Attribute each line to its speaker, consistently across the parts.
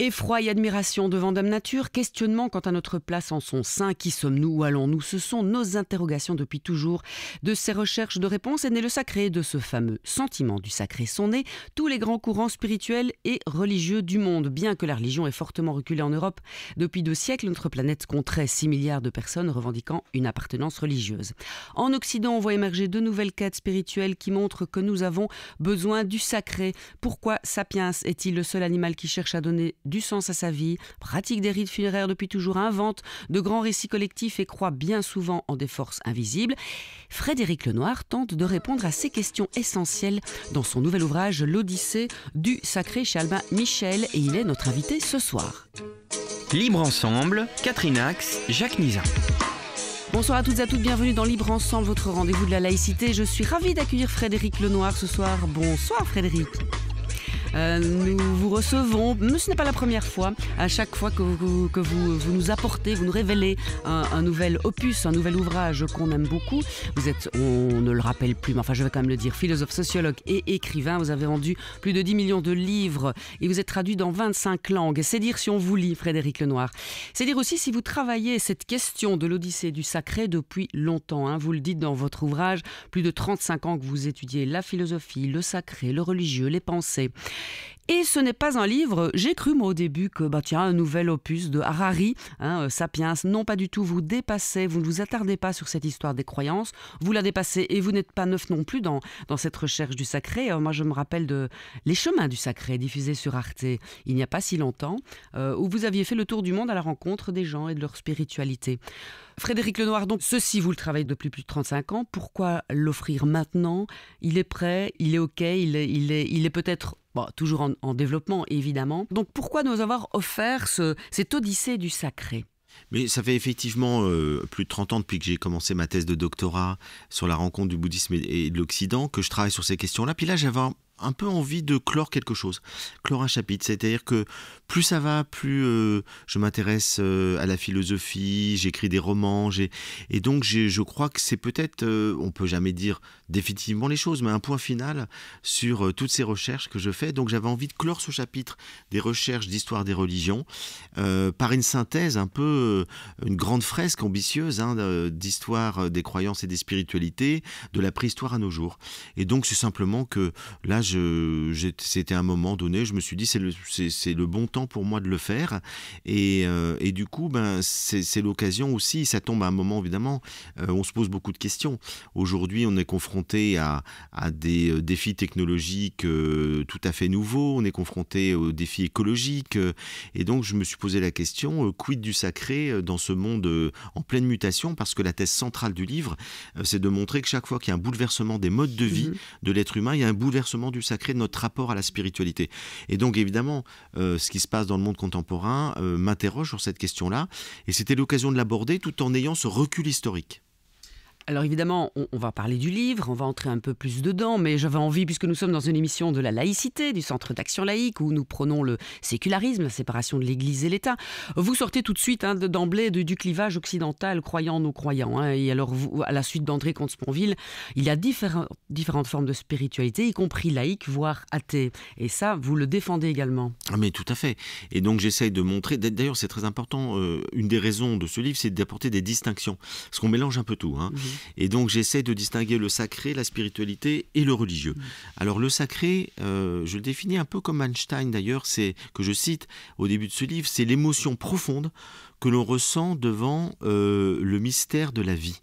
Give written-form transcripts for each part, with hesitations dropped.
Speaker 1: Effroi et admiration devant Dame Nature, questionnement quant à notre place en son sein. Qui sommes-nous? Où allons-nous? Ce sont nos interrogations depuis toujours. De ces recherches de réponses est né le sacré. De ce fameux sentiment du sacré sont nés tous les grands courants spirituels et religieux du monde. Bien que la religion ait fortement reculé en Europe, depuis 2 siècles, notre planète compterait 6 milliards de personnes revendiquant une appartenance religieuse. En Occident, on voit émerger de nouvelles quêtes spirituelles qui montrent que nous avons besoin du sacré. Pourquoi Sapiens est-il le seul animal qui cherche à donner du sens à sa vie, pratique des rites funéraires depuis toujours, invente de grands récits collectifs et croit bien souvent en des forces invisibles? Frédéric Lenoir tente de répondre à ces questions essentielles dans son nouvel ouvrage L'Odyssée du sacré chez Albin Michel, et il est notre invité ce soir.
Speaker 2: Libre Ensemble, Catherine Ax, Jacques Nizan.
Speaker 1: Bonsoir à toutes et à toutes, bienvenue dans Libre Ensemble, votre rendez-vous de la laïcité. Je suis ravie d'accueillir Frédéric Lenoir ce soir. Bonsoir Frédéric. Nous vous recevons, mais ce n'est pas la première fois, à chaque fois que vous nous apportez, vous nous révélez un nouvel opus, un nouvel ouvrage qu'on aime beaucoup. Vous êtes, on ne le rappelle plus, mais enfin je vais quand même le dire, philosophe, sociologue et écrivain. Vous avez vendu plus de 10 millions de livres et vous êtes traduit dans 25 langues. C'est dire si on vous lit, Frédéric Lenoir. C'est dire aussi si vous travaillez cette question de l'Odyssée du sacré depuis longtemps, hein. Vous le dites dans votre ouvrage, plus de 35 ans que vous étudiez la philosophie, le sacré, le religieux, les pensées. Et ce n'est pas un livre, j'ai cru moi au début que un nouvel opus de Harari, Sapiens. Non, pas du tout, vous dépassez, vous ne vous attardez pas sur cette histoire des croyances, vous la dépassez et vous n'êtes pas neuf non plus dans cette recherche du sacré. Moi je me rappelle de Les Chemins du Sacré, diffusé sur Arte il n'y a pas si longtemps, où vous aviez fait le tour du monde à la rencontre des gens et de leur spiritualité. Frédéric Lenoir, donc ceci vous le travaillez depuis plus de 35 ans, pourquoi l'offrir maintenant? Il est prêt, il est ok, il est peut-être toujours en développement évidemment. Donc pourquoi nous avoir offert cette odyssée du sacré?
Speaker 3: Mais ça fait effectivement plus de 30 ans depuis que j'ai commencé ma thèse de doctorat sur la rencontre du bouddhisme et de l'Occident que je travaille sur ces questions-là. Puis là, j'avais un peu envie de clore quelque chose, clore un chapitre. C'est-à-dire que plus ça va, plus je m'intéresse à la philosophie, j'écris des romans, et donc je crois que c'est peut-être, on peut jamais dire définitivement les choses, mais un point final sur toutes ces recherches que je fais. Donc j'avais envie de clore ce chapitre des recherches d'histoire des religions par une synthèse, un peu une grande fresque ambitieuse d'histoire des croyances et des spiritualités, de la préhistoire à nos jours. Et donc c'est simplement que là, c'était un moment donné, je me suis dit c'est le bon temps pour moi de le faire, et du coup c'est l'occasion aussi, ça tombe à un moment évidemment, on se pose beaucoup de questions. Aujourd'hui on est confronté à des défis technologiques tout à fait nouveaux, on est confronté aux défis écologiques, et donc je me suis posé la question, quid du sacré dans ce monde en pleine mutation, parce que la thèse centrale du livre c'est de montrer que chaque fois qu'il y a un bouleversement des modes de vie de l'être humain, il y a un bouleversement du sacré, de notre rapport à la spiritualité. Et donc évidemment, ce qui se passe dans le monde contemporain m'interroge sur cette question-là, et c'était l'occasion de l'aborder tout en ayant ce recul historique.
Speaker 1: Alors évidemment, on va parler du livre, on va entrer un peu plus dedans, mais j'avais envie, puisque nous sommes dans une émission de la laïcité, du Centre d'Action Laïque, où nous prônons le sécularisme, la séparation de l'Église et l'État. Vous sortez tout de suite d'emblée du clivage occidental, croyant non croyants. Et alors, vous, à la suite d'André Comte-Sponville, il y a différentes formes de spiritualité, y compris laïque, voire athée. Et ça, vous le défendez également.
Speaker 3: Ah mais tout à fait. Et donc j'essaye de montrer, d'ailleurs c'est très important, une des raisons de ce livre, c'est d'apporter des distinctions. Parce qu'on mélange un peu tout. Et donc j'essaie de distinguer le sacré, la spiritualité et le religieux. Alors le sacré, je le définis un peu comme Einstein d'ailleurs, c'est que je cite au début de ce livre, c'est l'émotion profonde que l'on ressent devant le mystère de la vie.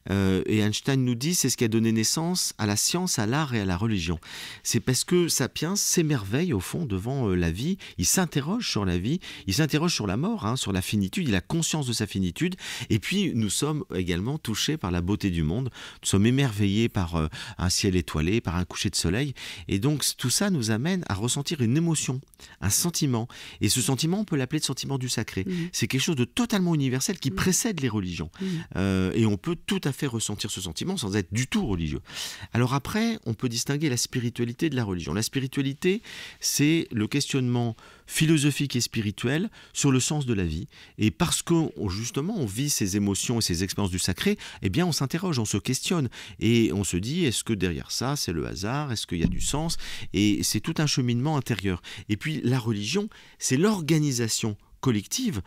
Speaker 3: Et Einstein nous dit, c'est ce qui a donné naissance à la science, à l'art et à la religion. C'est parce que Sapiens s'émerveille au fond devant la vie, il s'interroge sur la vie, il s'interroge sur la mort, sur la finitude, il a conscience de sa finitude, et puis nous sommes également touchés par la beauté du monde, nous sommes émerveillés par un ciel étoilé, par un coucher de soleil, et donc tout ça nous amène à ressentir une émotion, un sentiment, et ce sentiment on peut l'appeler le sentiment du sacré. C'est quelque chose de totalement universel qui précède les religions. Et on peut tout à fait ressentir ce sentiment sans être du tout religieux. Alors après, on peut distinguer la spiritualité de la religion. La spiritualité, c'est le questionnement philosophique et spirituel sur le sens de la vie. Et parce que justement on vit ces émotions et ces expériences du sacré, eh bien on s'interroge, on se questionne et on se dit, est-ce que derrière ça c'est le hasard, est-ce qu'il y a du sens? Et c'est tout un cheminement intérieur. Et puis la religion, c'est l'organisation collective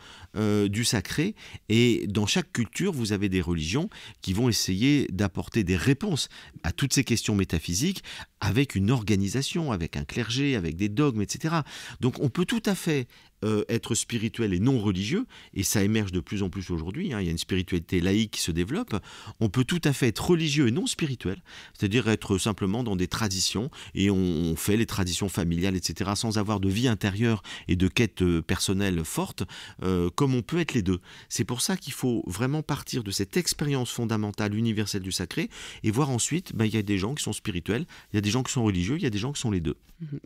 Speaker 3: du sacré, et dans chaque culture vous avez des religions qui vont essayer d'apporter des réponses à toutes ces questions métaphysiques avec une organisation, avec un clergé, avec des dogmes, etc. Donc on peut tout à fait être spirituel et non religieux, et ça émerge de plus en plus aujourd'hui, hein, il y a une spiritualité laïque qui se développe. On peut tout à fait être religieux et non spirituel, c'est-à-dire être simplement dans des traditions, et on fait les traditions familiales, etc., sans avoir de vie intérieure et de quête personnelle forte, comme on peut être les deux. C'est pour ça qu'il faut vraiment partir de cette expérience fondamentale, universelle du sacré, et voir ensuite, il y a des gens qui sont spirituels, il y a des gens qui sont religieux, il y a des gens qui sont les deux.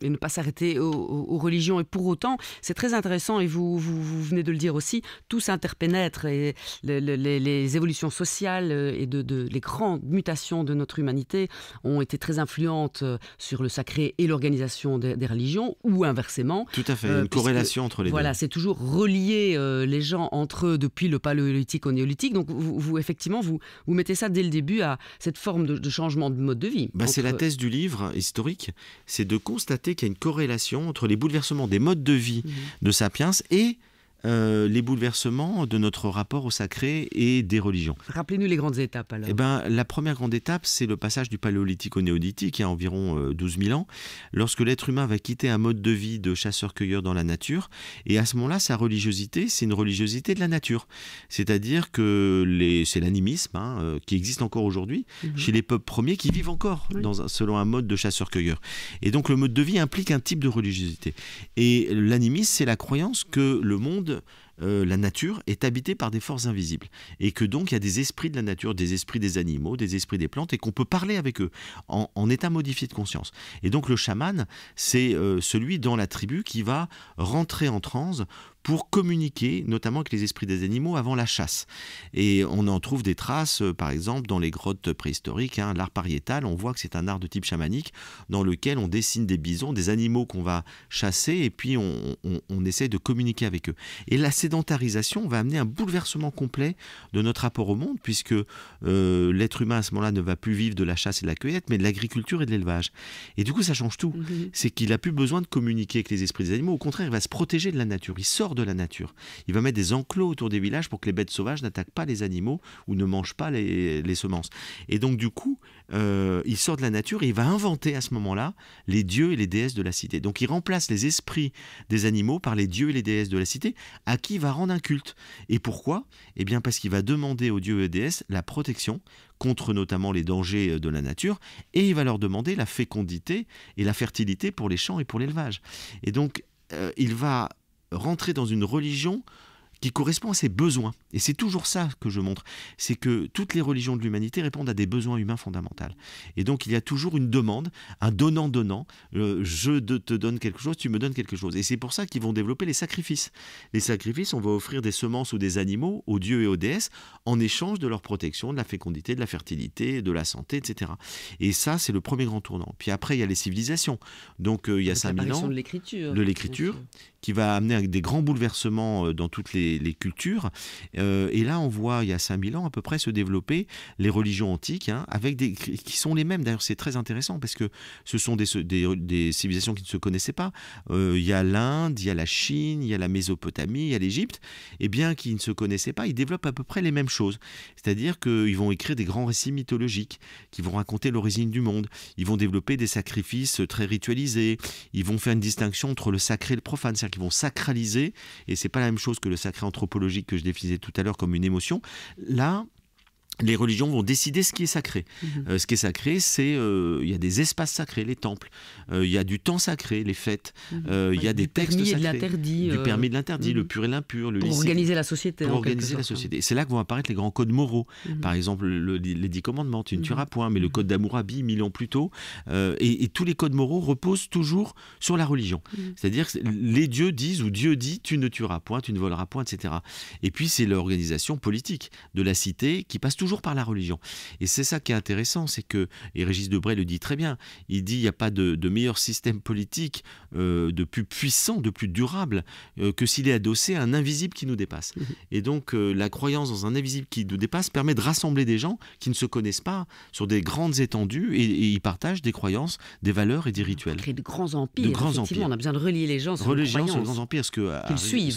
Speaker 1: Et ne pas s'arrêter aux religions. Et pour autant, c'est très intéressant, et vous venez de le dire aussi, tout s'interpénètre, et les évolutions sociales et les grandes mutations de notre humanité ont été très influentes sur le sacré et l'organisation des religions, ou inversement.
Speaker 3: Tout à fait, une corrélation entre les deux.
Speaker 1: Voilà, c'est toujours relié les gens entre eux depuis le paléolithique au néolithique. Donc vous effectivement, vous mettez ça dès le début à cette forme de changement de mode de vie.
Speaker 3: C'est la thèse du livre historique, c'est de constater qu'il y a une corrélation entre les bouleversements des modes de vie de Sapiens et les bouleversements de notre rapport au sacré et des religions.
Speaker 1: Rappelez-nous les grandes étapes alors.
Speaker 3: La première grande étape, c'est le passage du paléolithique au néolithique, il y a environ 12 000 ans, lorsque l'être humain va quitter un mode de vie de chasseur-cueilleur dans la nature, et à ce moment-là, sa religiosité, c'est une religiosité de la nature. C'est-à-dire que c'est l'animisme qui existe encore aujourd'hui chez les peuples premiers qui vivent encore selon un mode de chasseur-cueilleur. Et donc le mode de vie implique un type de religiosité. Et l'animisme, c'est la croyance que le monde, la nature est habitée par des forces invisibles, et que donc il y a des esprits de la nature, des esprits des animaux, des esprits des plantes, et qu'on peut parler avec eux en état modifié de conscience. Et donc le chaman, c'est celui dans la tribu qui va rentrer en transe pour communiquer notamment avec les esprits des animaux avant la chasse. Et on en trouve des traces, par exemple, dans les grottes préhistoriques. L'art pariétal, on voit que c'est un art de type chamanique dans lequel on dessine des bisons, des animaux qu'on va chasser, et puis on essaie de communiquer avec eux. Et la sédentarisation va amener un bouleversement complet de notre rapport au monde, puisque l'être humain à ce moment-là ne va plus vivre de la chasse et de la cueillette, mais de l'agriculture et de l'élevage. Et du coup, ça change tout. C'est qu'il n'a plus besoin de communiquer avec les esprits des animaux. Au contraire, il va se protéger de la nature. Il sort de la nature. Il va mettre des enclos autour des villages pour que les bêtes sauvages n'attaquent pas les animaux ou ne mangent pas les semences. Et donc du coup, il sort de la nature et il va inventer à ce moment-là les dieux et les déesses de la cité. Donc il remplace les esprits des animaux par les dieux et les déesses de la cité, à qui il va rendre un culte. Et pourquoi ? Eh bien parce qu'il va demander aux dieux et aux déesses la protection contre notamment les dangers de la nature, et il va leur demander la fécondité et la fertilité pour les champs et pour l'élevage. Et donc il va rentrer dans une religion qui correspond à ses besoins. Et c'est toujours ça que je montre. C'est que toutes les religions de l'humanité répondent à des besoins humains fondamentaux. Et donc il y a toujours une demande, un donnant-donnant. Je te donne quelque chose, tu me donnes quelque chose. Et c'est pour ça qu'ils vont développer les sacrifices. Les sacrifices, on va offrir des semences ou des animaux aux dieux et aux déesses en échange de leur protection, de la fécondité, de la fertilité, de la santé, etc. Et ça, c'est le premier grand tournant. Puis après, il y a les civilisations. Donc il y a 5000 ans de l'écriture qui va amener des grands bouleversements dans toutes les cultures. Et là, on voit, il y a 5000 ans à peu près, se développer les religions antiques, avec qui sont les mêmes. D'ailleurs, c'est très intéressant parce que ce sont des civilisations qui ne se connaissaient pas. Il y a l'Inde, il y a la Chine, il y a la Mésopotamie, il y a l'Égypte. Et bien qu'ils ne se connaissaient pas, ils développent à peu près les mêmes choses. C'est-à-dire qu'ils vont écrire des grands récits mythologiques qui vont raconter l'origine du monde. Ils vont développer des sacrifices très ritualisés. Ils vont faire une distinction entre le sacré et le profane. C'est-à-dire qu'ils vont sacraliser, et c'est pas la même chose que le sacré anthropologique que je définissais tout à l'heure comme une émotion. Là, les religions vont décider ce qui est sacré. Ce qui est sacré, c'est il y a des espaces sacrés, les temples, il y a du temps sacré, les fêtes, il y a des textes sacrés, du permis et de l'interdit, le pur et l'impur, le
Speaker 1: pour
Speaker 3: licite,
Speaker 1: organiser la société.
Speaker 3: pour organiser la société. C'est là que vont apparaître les grands codes moraux. Par exemple, les 10 commandements, tu ne tueras point, mais le code d'Hammurabi, 1000 ans plus tôt, et tous les codes moraux reposent toujours sur la religion. C'est-à-dire que les dieux disent, ou Dieu dit, tu ne tueras point, tu ne voleras point, etc. Et puis c'est l'organisation politique de la cité qui passe toujours par la religion. Et c'est ça qui est intéressant, c'est que, et Régis Debray le dit très bien, il dit il n'y a pas de meilleur système politique, de plus puissant, de plus durable, que s'il est adossé à un invisible qui nous dépasse. Et donc la croyance dans un invisible qui nous dépasse permet de rassembler des gens qui ne se connaissent pas sur des grandes étendues et ils partagent des croyances, des valeurs et des rituels.
Speaker 1: Créer de grands empires. On a besoin de relier les gens sur les
Speaker 3: grands empires, ce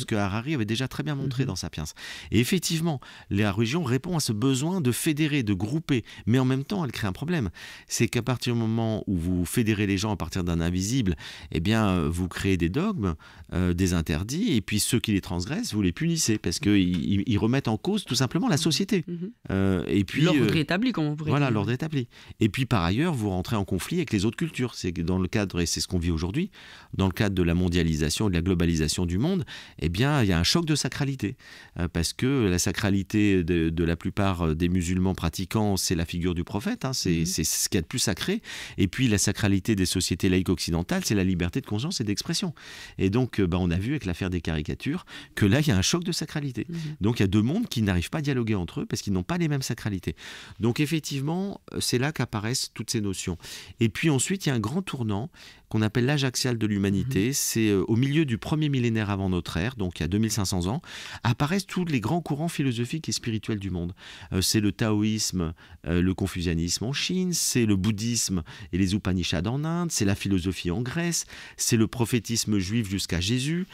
Speaker 3: que Harari avait déjà très bien montré dans Sapiens. Et effectivement, la religion répond à ce besoin de fédérer, de grouper, mais en même temps, elle crée un problème. C'est qu'à partir du moment où vous fédérez les gens à partir d'un invisible, eh bien, vous créez des dogmes, des interdits, et puis ceux qui les transgressent, vous les punissez, parce qu'ils remettent en cause tout simplement la société. Et puis
Speaker 1: l'ordre établi, comme on pourrait dire.
Speaker 3: Voilà, l'ordre établi. Et puis par ailleurs, vous rentrez en conflit avec les autres cultures. C'est dans le cadre, et c'est ce qu'on vit aujourd'hui, dans le cadre de la mondialisation, de la globalisation du monde, eh bien, il y a un choc de sacralité, parce que la sacralité de la plupart des musulmans pratiquants, c'est la figure du prophète, c'est ce qu'il y a de plus sacré. Et puis la sacralité des sociétés laïques occidentales, c'est la liberté de conscience et d'expression. Et donc, on a vu avec l'affaire des caricatures que là, il y a un choc de sacralité. Donc il y a deux mondes qui n'arrivent pas à dialoguer entre eux parce qu'ils n'ont pas les mêmes sacralités. Donc effectivement, c'est là qu'apparaissent toutes ces notions. Et puis ensuite, il y a un grand tournant qu'on appelle l'âge axial de l'humanité. C'est au milieu du premier millénaire avant notre ère, donc il y a 2500 ans, apparaissent tous les grands courants philosophiques et spirituels du monde. C'est le taoïsme, le confucianisme en Chine, c'est le bouddhisme et les Upanishads en Inde, c'est la philosophie en Grèce, c'est le prophétisme juif jusqu'à Jésus,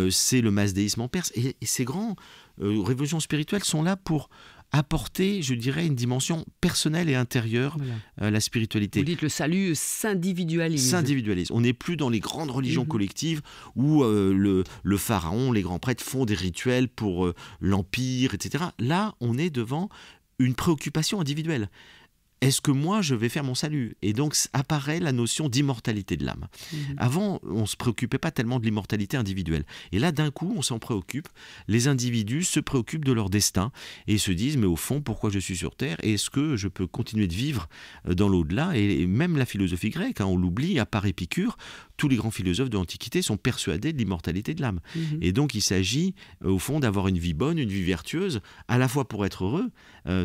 Speaker 3: c'est le masdéisme en Perse. Et ces grands révolutions spirituelles sont là pour apporter, je dirais, une dimension personnelle et intérieure à la spiritualité.
Speaker 1: Vous dites le salut s'individualise.
Speaker 3: On n'est plus dans les grandes religions collectives où le pharaon, les grands prêtres font des rituels pour l'empire, etc. Là, on est devant une préoccupation individuelle. Est-ce que moi, je vais faire mon salut? Et donc apparaît la notion d'immortalité de l'âme. Avant, on ne se préoccupait pas tellement de l'immortalité individuelle. Et là, d'un coup, on s'en préoccupe. Les individus se préoccupent de leur destin et se disent, mais au fond, pourquoi je suis sur Terre? Est-ce que je peux continuer de vivre dans l'au-delà? Et même la philosophie grecque, on l'oublie, à part Épicure, tous les grands philosophes de l'Antiquité sont persuadés de l'immortalité de l'âme. Et donc, il s'agit, au fond, d'avoir une vie bonne, une vie vertueuse, à la fois pour être heureux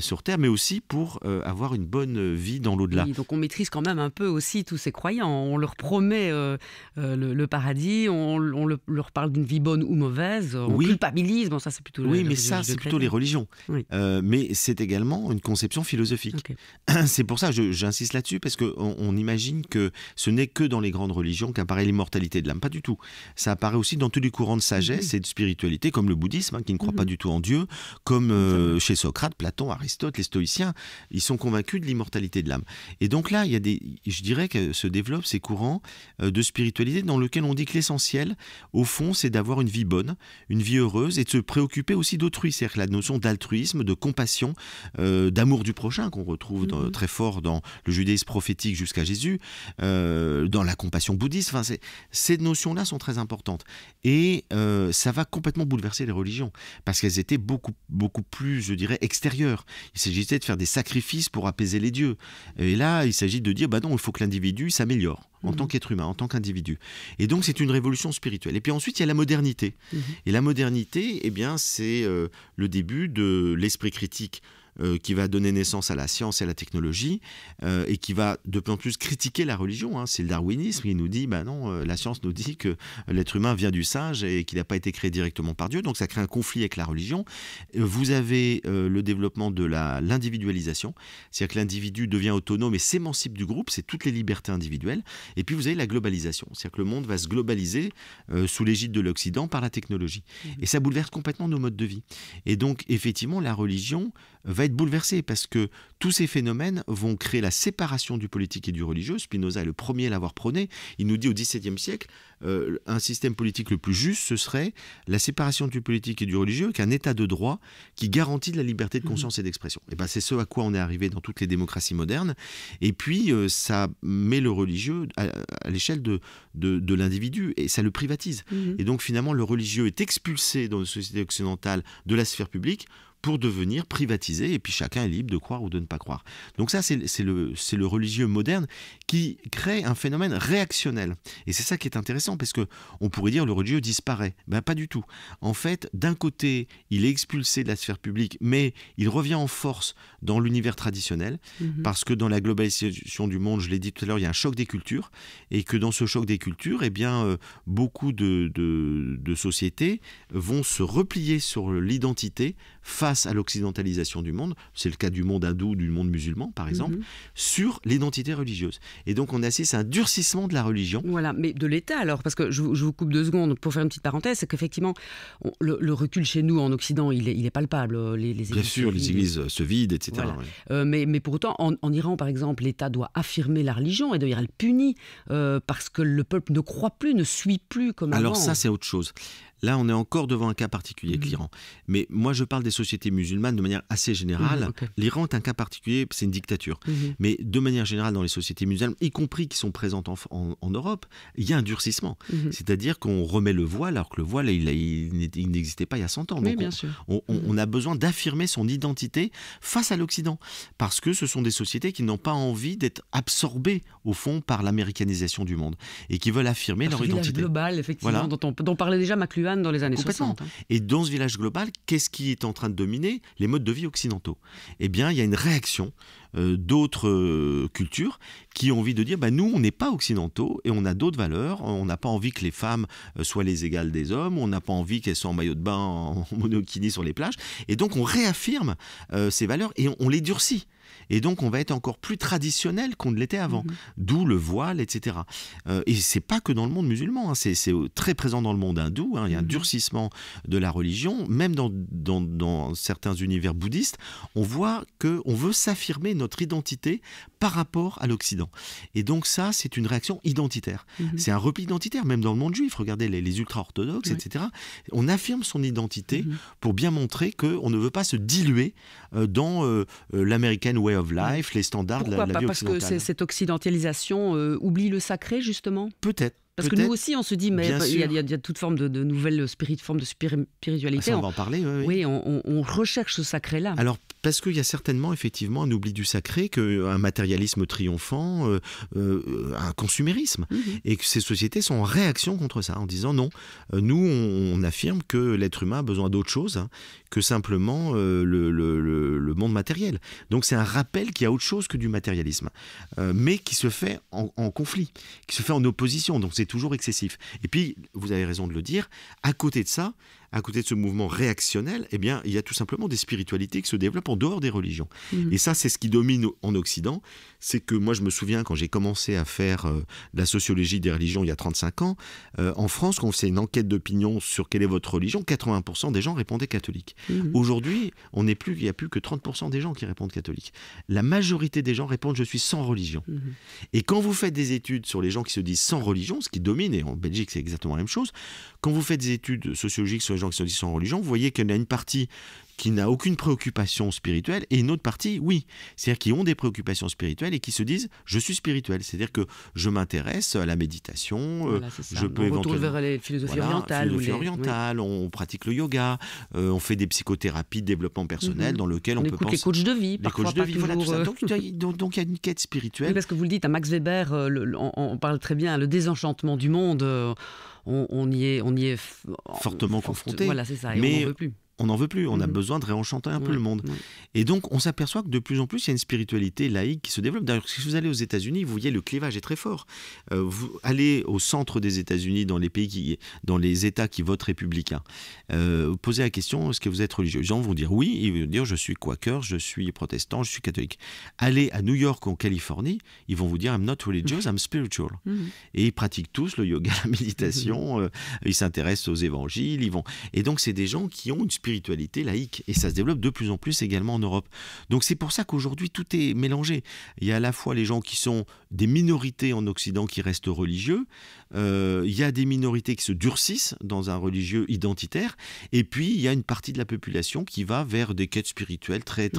Speaker 3: sur Terre, mais aussi pour avoir une bonne vie dans l'au-delà.
Speaker 1: Oui, donc on maîtrise quand même un peu aussi tous ces croyants. On leur promet le paradis, on leur parle d'une vie bonne ou mauvaise, on culpabilise. Bon, ça c'est plutôt
Speaker 3: c'est plutôt les religions. Mais c'est également une conception philosophique. C'est pour ça que j'insiste là-dessus, parce qu'on imagine que ce n'est que dans les grandes religions qu'apparaît l'immortalité de l'âme. Pas du tout. Ça apparaît aussi dans tous les courants de sagesse et de spiritualité, comme le bouddhisme, qui ne croit pas du tout en Dieu, comme chez Socrate, Platon, Aristote, les stoïciens. Ils sont convaincus de l'immortalité de l'âme. Et donc là, je dirais que se développent ces courants de spiritualité dans lesquels on dit que l'essentiel, au fond, c'est d'avoir une vie bonne, une vie heureuse et de se préoccuper aussi d'autrui. C'est-à-dire la notion d'altruisme, de compassion, d'amour du prochain qu'on retrouve très fort dans le judaïsme prophétique jusqu'à Jésus, dans la compassion bouddhiste. Enfin, ces notions-là sont très importantes. Et ça va complètement bouleverser les religions parce qu'elles étaient beaucoup, beaucoup plus, je dirais, extérieures. Il s'agissait de faire des sacrifices pour apaiser les dieux. Et là, il s'agit de dire, non, il faut que l'individu s'améliore en tant qu'être humain, en tant qu'individu. Et donc, c'est une révolution spirituelle. Et puis ensuite, il y a la modernité. Et la modernité, eh bien, c'est le début de l'esprit critique qui va donner naissance à la science et à la technologie et qui va de plus en plus critiquer la religion. C'est le darwinisme qui nous dit, non, la science nous dit que l'être humain vient du singe et qu'il n'a pas été créé directement par Dieu, donc ça crée un conflit avec la religion. Vous avez le développement de l'individualisation, c'est-à-dire que l'individu devient autonome et s'émancipe du groupe, c'est toutes les libertés individuelles. Et puis vous avez la globalisation, c'est-à-dire que le monde va se globaliser sous l'égide de l'Occident par la technologie. Et ça bouleverse complètement nos modes de vie. Et donc, effectivement, la religion va être bouleversé parce que tous ces phénomènes vont créer la séparation du politique et du religieux. Spinoza est le premier à l'avoir prôné. Il nous dit au XVIIe siècle, un système politique le plus juste, ce serait la séparation du politique et du religieux, qu'un état de droit qui garantit de la liberté de conscience et d'expression. Et ben, c'est ce à quoi on est arrivé dans toutes les démocraties modernes. Et puis, ça met le religieux à l'échelle de l'individu et ça le privatise. Et donc, finalement, le religieux est expulsé dans une société occidentale de la sphère publique pour devenir privatisé, et puis chacun est libre de croire ou de ne pas croire. Donc ça, c'est le religieux moderne qui crée un phénomène réactionnel. Et c'est ça qui est intéressant, parce qu'on pourrait dire le religieux disparaît. Ben pas du tout. En fait, d'un côté, il est expulsé de la sphère publique, mais il revient en force dans l'univers traditionnel, parce que dans la globalisation du monde, je l'ai dit tout à l'heure, il y a un choc des cultures, et que dans ce choc des cultures, eh bien, beaucoup de sociétés vont se replier sur l'identité face à l'occidentalisation du monde, c'est le cas du monde hindou, du monde musulman par exemple, sur l'identité religieuse. Et donc on assiste à un durcissement de la religion.
Speaker 1: Voilà, mais de l'État alors, parce que je vous coupe 2 secondes pour faire une petite parenthèse, c'est qu'effectivement, le recul chez nous en Occident, il est palpable. Les
Speaker 3: Bien sûr, les églises se vident, etc.
Speaker 1: Voilà.
Speaker 3: Ouais.
Speaker 1: Mais pour autant, en Iran par exemple, l'État doit affirmer la religion, et d'ailleurs elle punit, parce que le peuple ne croit plus, ne suit plus comme avant.
Speaker 3: Alors ça, c'est autre chose. Là, on est encore devant un cas particulier avec l'Iran. Mais moi, je parle des sociétés musulmanes de manière assez générale. Okay. L'Iran est un cas particulier, c'est une dictature. Mais de manière générale, dans les sociétés musulmanes, y compris qui sont présentes en Europe, il y a un durcissement. C'est-à-dire qu'on remet le voile, alors que le voile, il n'existait pas il y a 100 ans.
Speaker 1: Oui,
Speaker 3: donc
Speaker 1: bien sûr.
Speaker 3: On a besoin d'affirmer son identité face à l'Occident. Parce que ce sont des sociétés qui n'ont pas envie d'être absorbées, au fond, par l'américanisation du monde. Et qui veulent affirmer leur identité.
Speaker 1: Ce village global, effectivement,
Speaker 3: voilà.
Speaker 1: dont parlait déjà McLuhan dans les années 60.
Speaker 3: Et dans ce village global, qu'est-ce qui est en train de dominer? Les modes de vie occidentaux. Eh bien, il y a une réaction d'autres cultures qui ont envie de dire nous, on n'est pas occidentaux et on a d'autres valeurs. On n'a pas envie que les femmes soient les égales des hommes. On n'a pas envie qu'elles soient en maillot de bain, en monokini sur les plages. Et donc, on réaffirme ces valeurs et on les durcit. Et donc, on va être encore plus traditionnel qu'on ne l'était avant. D'où le voile, etc. Et c'est pas que dans le monde musulman. C'est très présent dans le monde hindou. Il y a un durcissement de la religion. Même dans certains univers bouddhistes, on voit qu'on veut s'affirmer notre identité par rapport à l'Occident. Et donc ça, c'est une réaction identitaire. C'est un repli identitaire, même dans le monde juif. Regardez les ultra-orthodoxes, etc. On affirme son identité pour bien montrer qu'on ne veut pas se diluer dans l'American Way of Life, les standards de la vie occidentale.
Speaker 1: Pourquoi pas? Parce que cette occidentalisation oublie le sacré, justement?
Speaker 3: Peut-être.
Speaker 1: Parce que nous aussi, on se dit, mais il y a toute forme de nouvelles formes de spiritualité.
Speaker 3: Ça, on va en parler.
Speaker 1: Oui, on recherche ce sacré-là.
Speaker 3: Alors, parce qu'il y a certainement, effectivement, un oubli du sacré, un matérialisme triomphant, un consumérisme. Et que ces sociétés sont en réaction contre ça, en disant non, nous, on affirme que l'être humain a besoin d'autre chose que simplement le monde matériel. Donc, c'est un rappel qu'il y a autre chose que du matérialisme, mais qui se fait en conflit, qui se fait en opposition. Donc, c'est toujours excessif. Et puis, vous avez raison de le dire, à côté de ça, à côté de ce mouvement réactionnel, eh bien, il y a tout simplement des spiritualités qui se développent en dehors des religions. Et ça, c'est ce qui domine en Occident. C'est que moi, je me souviens, quand j'ai commencé à faire de la sociologie des religions il y a 35 ans, en France, quand on faisait une enquête d'opinion sur quelle est votre religion, 80% des gens répondaient catholique. Aujourd'hui, il n'y a plus que 30% des gens qui répondent catholique. La majorité des gens répondent « je suis sans religion ». Et quand vous faites des études sur les gens qui se disent sans religion, ce qui domine, et en Belgique, c'est exactement la même chose, quand vous faites des études sociologiques sur les gens qui se disent sans religion, vous voyez qu'il y a une partie qui n'a aucune préoccupation spirituelle et une autre partie, oui. C'est-à-dire qui ont des préoccupations spirituelles et qui se disent « je suis spirituel ». C'est-à-dire que je m'intéresse à la méditation,
Speaker 1: voilà,
Speaker 3: je peux éventuellement...
Speaker 1: On retourne vers les philosophies orientales.
Speaker 3: On pratique le yoga, on fait des psychothérapies de développement personnel dans lequel on peut penser...
Speaker 1: les coachs de vie, parfois pas toujours...
Speaker 3: Voilà, tout ça. Donc il y a une quête spirituelle.
Speaker 1: Oui, parce que vous le dites, à Max Weber, on parle très bien, le désenchantement du monde, on y est
Speaker 3: fortement confronté.
Speaker 1: Voilà, c'est ça, et on n'en veut plus.
Speaker 3: On n'en veut plus, on a besoin de réenchanter un peu le monde. Et donc, on s'aperçoit que de plus en plus, il y a une spiritualité laïque qui se développe. D'ailleurs, si vous allez aux États-Unis, vous voyez, le clivage est très fort. Vous allez au centre des États-Unis, dans les États qui votent républicains. Vous posez la question, est-ce que vous êtes religieux? Les gens vont dire oui, ils vont dire je suis quaker, je suis protestant, je suis catholique. Allez à New York ou en Californie, ils vont vous dire I'm not religious, I'm spiritual. Et ils pratiquent tous le yoga, la méditation, ils s'intéressent aux évangiles, Et donc, c'est des gens qui ont une spiritualité spiritualité laïque. Et ça se développe de plus en plus également en Europe. Donc c'est pour ça qu'aujourd'hui, tout est mélangé. Il y a à la fois les gens qui sont des minorités en Occident qui restent religieux, il y a des minorités qui se durcissent dans un religieux identitaire, et puis il y a une partie de la population qui va vers des quêtes spirituelles très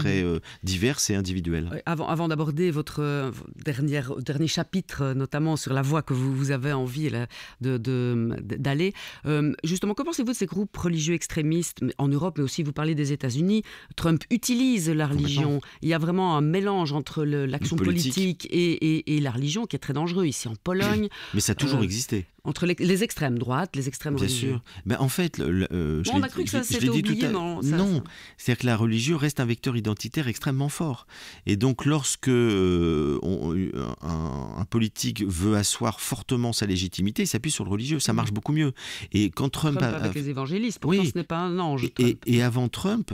Speaker 3: diverses et individuelles.
Speaker 1: Avant d'aborder votre dernier chapitre, notamment sur la voie que vous avez envie d'aller, justement, que pensez-vous de ces groupes religieux extrémistes en Europe, mais aussi vous parlez des États-Unis? Trump utilise la religion. Il y a vraiment un mélange entre l'action politique et la religion qui est très dangereux ici en Pologne.
Speaker 3: Mais ça a toujours existé.
Speaker 1: Entre les extrêmes droites, les extrêmes religieux.
Speaker 3: Bien sûr. Ben, en fait,
Speaker 1: on a cru que ça s'était oublié. Non,
Speaker 3: c'est-à-dire que la religion reste un vecteur identitaire extrêmement fort. Et donc, lorsque un politique veut asseoir fortement sa légitimité, il s'appuie sur le religieux. Ça marche beaucoup mieux. Et quand Trump
Speaker 1: avec les évangélistes, pourtant ce n'est pas un ange.
Speaker 3: Et avant Trump,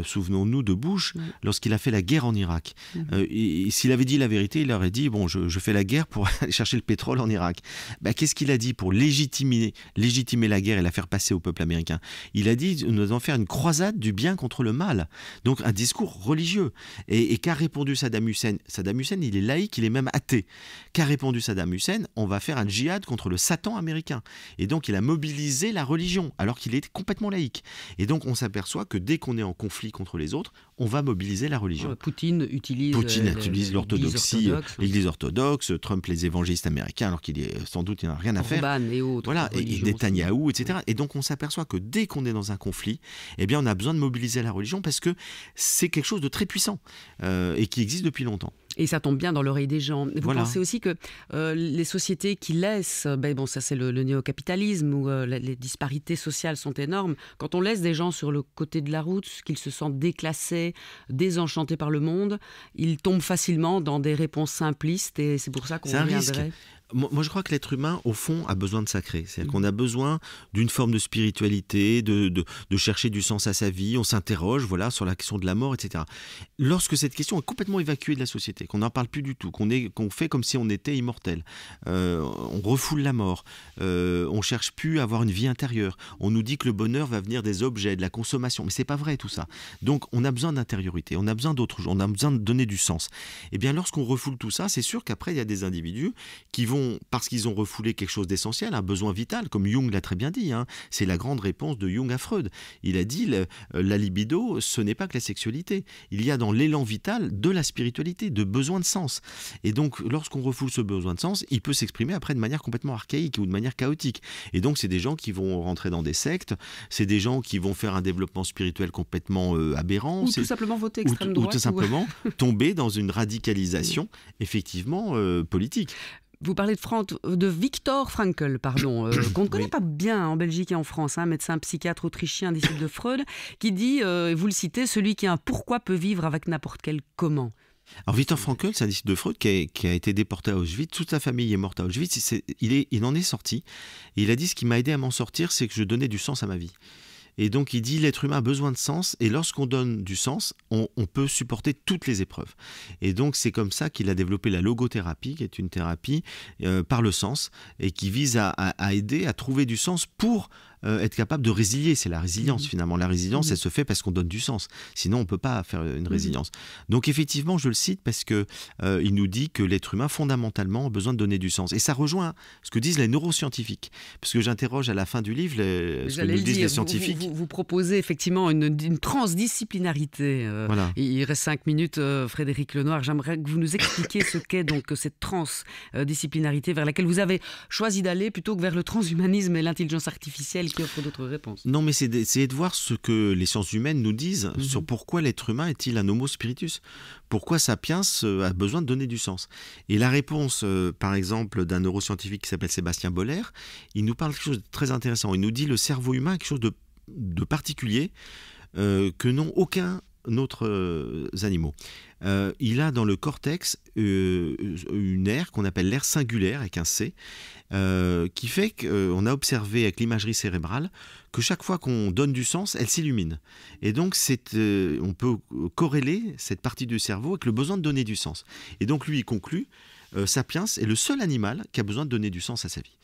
Speaker 3: souvenons-nous de Bush, lorsqu'il a fait la guerre en Irak. Et s'il avait dit la vérité, il aurait dit bon, je fais la guerre pour aller chercher le pétrole en Irak. Qu'est-ce qu'il a dit pour légitimer la guerre et la faire passer au peuple américain? Il a dit nous allons faire une croisade du bien contre le mal. Donc un discours religieux. Et qu'a répondu Saddam Hussein? Saddam Hussein, il est laïque, il est même athée. Qu'a répondu Saddam Hussein? On va faire un djihad contre le Satan américain. Et donc il a mobilisé la religion alors qu'il est complètement laïque. Et donc on s'aperçoit que dès qu'on est en conflit contre les autres, on va mobiliser la religion.
Speaker 1: Poutine utilise
Speaker 3: l'orthodoxie, l'Église orthodoxe, Trump les évangélistes américains alors qu'il est sans doute il n'a rien à faire.
Speaker 1: Et autres.
Speaker 3: Voilà, et Netanyahou, etc. Et donc on s'aperçoit que dès qu'on est dans un conflit, eh bien on a besoin de mobiliser la religion parce que c'est quelque chose de très puissant et qui existe depuis longtemps.
Speaker 1: Et ça tombe bien dans l'oreille des gens. Vous pensez aussi que les sociétés qui laissent, ça c'est le néo-capitalisme où les disparités sociales sont énormes. Quand on laisse des gens sur le côté de la route, qu'ils se sentent déclassés, désenchantés par le monde, ils tombent facilement dans des réponses simplistes et c'est pour ça qu'on reviendrait.
Speaker 3: Moi, je crois que l'être humain, au fond, a besoin de sacré. C'est-à-dire qu'on a besoin d'une forme de spiritualité, de chercher du sens à sa vie. On s'interroge, sur la question de la mort, etc. Lorsque cette question est complètement évacuée de la société, qu'on n'en parle plus du tout, qu'on fait comme si on était immortel, on refoule la mort, on cherche plus à avoir une vie intérieure. On nous dit que le bonheur va venir des objets, de la consommation, mais c'est pas vrai tout ça. Donc, on a besoin d'intériorité, on a besoin d'autre chose, on a besoin de donner du sens. Et bien, lorsqu'on refoule tout ça, c'est sûr qu'après, il y a des individus qui vont, parce qu'ils ont refoulé quelque chose d'essentiel, un besoin vital, comme Jung l'a très bien dit, c'est la grande réponse de Jung à Freud. Il a dit, la libido, ce n'est pas que la sexualité. Il y a dans l'élan vital de la spiritualité, de besoin de sens. Et donc, lorsqu'on refoule ce besoin de sens, il peut s'exprimer après de manière complètement archaïque ou de manière chaotique. Et donc, c'est des gens qui vont rentrer dans des sectes, c'est des gens qui vont faire un développement spirituel complètement aberrant.
Speaker 1: Ou tout simplement voter extrême droite.
Speaker 3: Ou tout simplement tomber dans une radicalisation, effectivement, politique.
Speaker 1: Vous parlez de Viktor Frankl, qu'on ne connaît pas bien en Belgique et en France, médecin psychiatre autrichien, disciple de Freud, qui dit, vous le citez, celui qui a un pourquoi peut vivre avec n'importe quel comment.
Speaker 3: Alors Viktor Frankl, c'est un disciple de Freud qui a été déporté à Auschwitz. Toute sa famille est morte à Auschwitz. Il en est sorti. Et il a dit, ce qui m'a aidé à m'en sortir, c'est que je donnais du sens à ma vie. Et donc il dit l'être humain a besoin de sens et lorsqu'on donne du sens, on peut supporter toutes les épreuves. Et donc c'est comme ça qu'il a développé la logothérapie, qui est une thérapie par le sens et qui vise à aider à trouver du sens pour être capable de résilier. C'est la résilience finalement. La résilience, elle se fait parce qu'on donne du sens. Sinon, on ne peut pas faire une résilience. Donc effectivement, je le cite parce que il nous dit que l'être humain, fondamentalement, a besoin de donner du sens. Et ça rejoint ce que disent les neuroscientifiques. Parce que j'interroge à la fin du livre ce que nous disent les scientifiques.
Speaker 1: Vous proposez effectivement une transdisciplinarité.
Speaker 3: Voilà.
Speaker 1: Il reste 5 minutes, Frédéric Lenoir. J'aimerais que vous nous expliquiez ce qu'est donc cette transdisciplinarité vers laquelle vous avez choisi d'aller plutôt que vers le transhumanisme et l'intelligence artificielle qui offre d'autres réponses.
Speaker 3: Non, mais c'est d'essayer de voir ce que les sciences humaines nous disent sur pourquoi l'être humain est-il un homo spiritus. Pourquoi Sapiens a besoin de donner du sens. Et la réponse, par exemple, d'un neuroscientifique qui s'appelle Sébastien Boller, il nous parle de quelque chose de très intéressant. Il nous dit le cerveau humain est quelque chose de particulier que n'ont aucun autres animaux. Il a dans le cortex une aire qu'on appelle l'aire singulaire avec un C, qui fait qu'on a observé avec l'imagerie cérébrale que chaque fois qu'on donne du sens, elle s'illumine. Et donc on peut corréler cette partie du cerveau avec le besoin de donner du sens. Et donc lui, il conclut Sapiens est le seul animal qui a besoin de donner du sens à sa vie.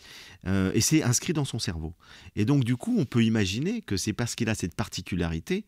Speaker 3: Et c'est inscrit dans son cerveau. Et donc, du coup, on peut imaginer que c'est parce qu'il a cette particularité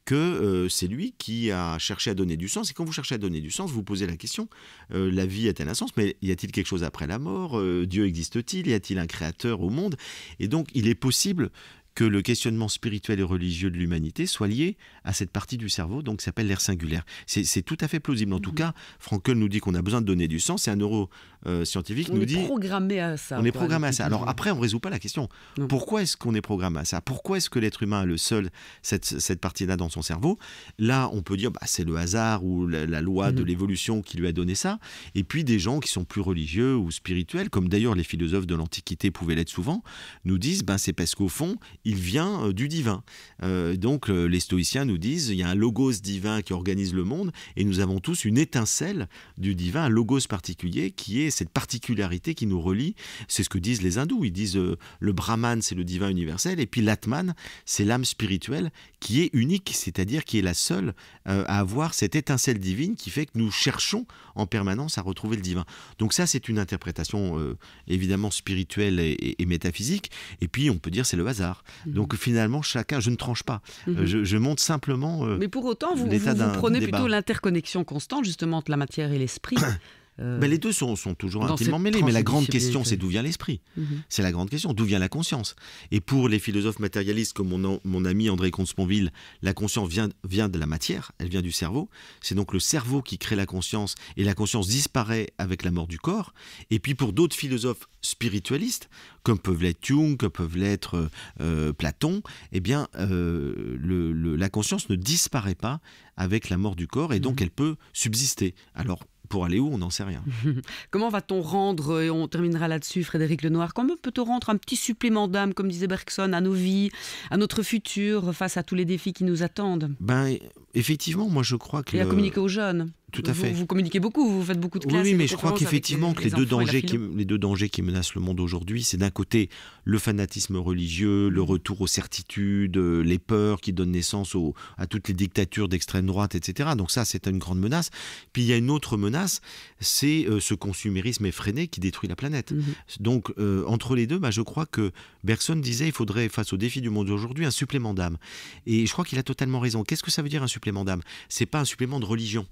Speaker 3: que c'est lui qui a cherché à donner du sens. Et quand vous cherchez à donner du sens, vous posez la question, la vie a-t-elle un sens? Mais y a-t-il quelque chose après la mort? Dieu existe-t-il? Y a-t-il un créateur au monde? Et donc, il est possible que le questionnement spirituel et religieux de l'humanité soit lié à cette partie du cerveau, donc qui s'appelle l'aire singulaire. C'est tout à fait plausible. En tout cas, Frankl nous dit qu'on a besoin de donner du sens, et un neuroscientifique nous dit...
Speaker 1: On est programmé à ça.
Speaker 3: On est programmé à ça. Alors après, on ne résout pas la question.
Speaker 1: Non.
Speaker 3: Pourquoi est-ce qu'on est programmé à ça? Pourquoi est-ce que l'être humain a le seul cette partie-là dans son cerveau? Là, on peut dire c'est le hasard ou la loi de l'évolution qui lui a donné ça. Et puis des gens qui sont plus religieux ou spirituels, comme d'ailleurs les philosophes de l'Antiquité pouvaient l'être souvent, nous disent c'est parce qu'au fond, il vient du divin. Donc les stoïciens nous disent il y a un logos divin qui organise le monde, et nous avons tous une étincelle du divin, un logos particulier qui est cette particularité qui nous relie. C'est ce que disent les hindous. Ils disent le brahman, c'est le divin universel, et puis l'atman, c'est l'âme spirituelle qui est unique, c'est-à-dire qui est la seule à avoir cette étincelle divine qui fait que nous cherchons en permanence à retrouver le divin. Donc ça, c'est une interprétation évidemment spirituelle et métaphysique. Et puis on peut dire c'est le hasard. Donc finalement, chacun, je ne tranche pas. Je montre simplement
Speaker 1: Mais pour autant, vous
Speaker 3: l'état d'un
Speaker 1: prenez
Speaker 3: débat.
Speaker 1: plutôt l'interconnexion constante justement entre la matière et l'esprit.
Speaker 3: Les deux sont toujours
Speaker 1: dans
Speaker 3: intimement
Speaker 1: cette
Speaker 3: mêlés, mais la grande
Speaker 1: transdisciplinarité.
Speaker 3: question, c'est d'où vient l'esprit. C'est la grande question, d'où vient la conscience. Et pour les philosophes matérialistes comme mon ami André Comte-Sponville, la conscience vient de la matière, elle vient du cerveau. C'est donc le cerveau qui crée la conscience, et la conscience disparaît avec la mort du corps. Et puis pour d'autres philosophes spiritualistes, comme peuvent l'être Jung, comme peuvent l'être Platon, eh bien, la conscience ne disparaît pas avec la mort du corps, et donc elle peut subsister. Alors, pour aller où, on n'en sait rien.
Speaker 1: Comment va-t-on rendre, et on terminera là-dessus, Frédéric Lenoir, comment peut-on rendre un petit supplément d'âme, comme disait Bergson, à nos vies, à notre futur, face à tous les défis qui nous attendent?
Speaker 3: Effectivement, moi je crois que...
Speaker 1: Et à communiquer aux jeunes.
Speaker 3: Tout à fait.
Speaker 1: Vous communiquez beaucoup, vous faites beaucoup de classes.
Speaker 3: Oui, mais je crois qu'effectivement
Speaker 1: que
Speaker 3: les deux dangers qui menacent le monde aujourd'hui, c'est d'un côté le fanatisme religieux, le retour aux certitudes, les peurs qui donnent naissance à toutes les dictatures d'extrême droite, etc. Donc ça, c'est une grande menace. Puis il y a une autre menace, c'est ce consumérisme effréné qui détruit la planète. Donc entre les deux, je crois que Bergson disait il faudrait, face aux défis du monde d'aujourd'hui, un supplément d'âme. Et je crois qu'il a totalement raison. Qu'est-ce que ça veut dire un supplément d'âme? C'est pas un supplément de religion.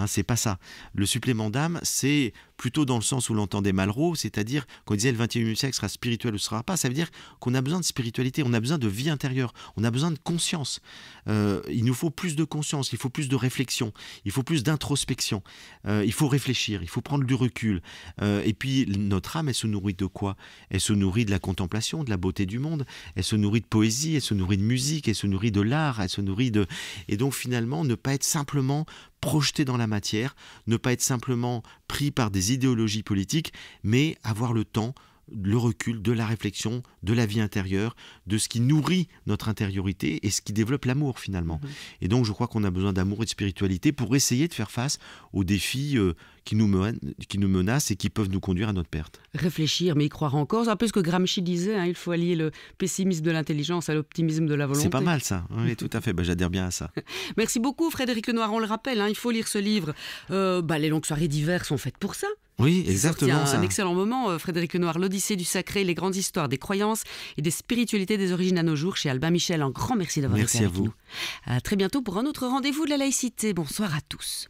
Speaker 3: C'est pas ça. Le supplément d'âme, c'est plutôt dans le sens où l'entendait Malraux, c'est-à-dire qu'on disait le 21e siècle sera spirituel ou ne sera pas. Ça veut dire qu'on a besoin de spiritualité, on a besoin de vie intérieure, on a besoin de conscience. Il nous faut plus de conscience, il faut plus de réflexion, il faut plus d'introspection. Il faut réfléchir, il faut prendre du recul. Et puis notre âme, elle se nourrit de quoi? Elle se nourrit de la contemplation, de la beauté du monde. Elle se nourrit de poésie, elle se nourrit de musique, elle se nourrit de l'art, elle se nourrit de... Et donc finalement, ne pas être simplement projeté dans la matière, ne pas être simplement pris par des idéologies politiques, mais avoir le temps, le recul de la réflexion, de la vie intérieure, de ce qui nourrit notre intériorité et ce qui développe l'amour finalement. Et donc je crois qu'on a besoin d'amour et de spiritualité pour essayer de faire face aux défis qui nous menacent et qui peuvent nous conduire à notre perte.
Speaker 1: Réfléchir, mais y croire encore. C'est un peu ce que Gramsci disait, il faut allier le pessimisme de l'intelligence à l'optimisme de la volonté.
Speaker 3: C'est pas mal ça, oui, tout à fait, j'adhère bien à ça.
Speaker 1: Merci beaucoup Frédéric Lenoir, on le rappelle, il faut lire ce livre. Les longues soirées d'hiver sont faites pour ça.
Speaker 3: Oui, exactement.
Speaker 1: C'est un excellent moment, Frédéric Lenoir, l'Odyssée du sacré, les grandes histoires des croyances et des spiritualités des origines à nos jours, chez Albin Michel. Un grand merci d'avoir été avec nous. À très bientôt pour un autre rendez-vous de la laïcité. Bonsoir à tous.